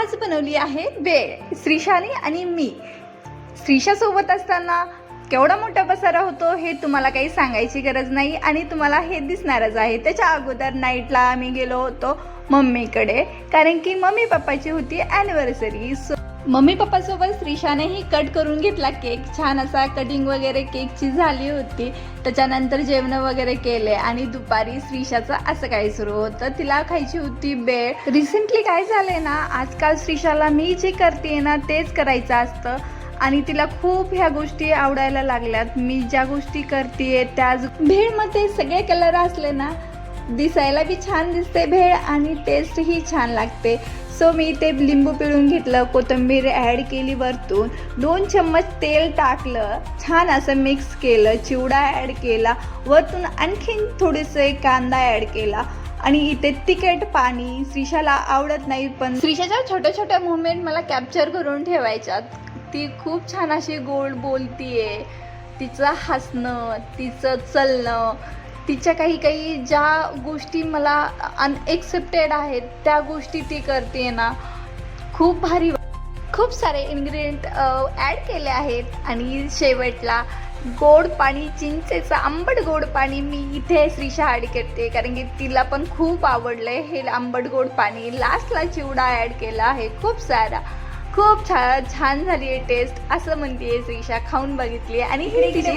आज बनवली आहे भेळ श्रीशाने आणि मी। श्रीशा सोबत असताना केवढा मोठा पसारा होतो हे तुम्हाला काही सांगायची गरज नाही आणि तुम्हाला हे दिसणारच आहे। त्याच्या अगोदर नाईटला आम्ही गेलो होतो मम्मीकडे, कारण की मम्मी पप्पाची होती ॲनिव्हर्सरी। मम्मी पप्पासोबत श्रीशानेही कट करून घेतला केक, छान असा कटिंग वगैरे केकची झाली होती। त्याच्यानंतर जेवण वगैरे केले आणि दुपारी श्रीशाचं असं काही सुरू होतं, तिला खायची होती भेळ। रिसेंटली काय झालंय ना, आजकाल श्रीशाला मी जे करते ना तेच करायचं असतं आणि तिला खूप ह्या गोष्टी आवडायला लागल्यात। मी ज्या गोष्टी करते त्याच भेळमध्ये सगळे कलर असले ना दिसायला बी छान दिसते भेळ आणि टेस्टही छान लागते। सो मी ते लिंबू पिळून घेतलं, कोथिंबीर ॲड केली, वरतून 2 चम्मच तेल टाकलं, छान असं मिक्स केलं, चिवडा ॲड केला, वरतून आणखीन थोडेसे कांदा ॲड केला आणि इथे तिखट पाणी। श्रीशाला आवडत नाही पण श्रीशाच्या छोट्या छोट्या मुवमेंट मला कॅप्चर करून ठेवायच्यात। ती खूप छान अशी गोड बोलतीये, तिचं हसणं, तिचं चलणं, तिच्या काही ज्या गोष्टी मला अनएक्सेप्टेड आहेत त्या गोष्टी ती करते ना, खूप भारी। खूप सारे इन्ग्रेडियंट ॲड केले आहेत आणि शेवटला गोड पाणी, चिंचेचं आंबट गोड पाणी मी इथे श्रीशा ॲड करते, कारण की तिला पण खूप आवडलंय हे आंबट गोड पाणी। लास्टला चिवडा ॲड केला आहे खूप सारा, खूप छान झाली आहे टेस्ट असं म्हणते श्रीशा। खाऊन बघितली आणि ही तिची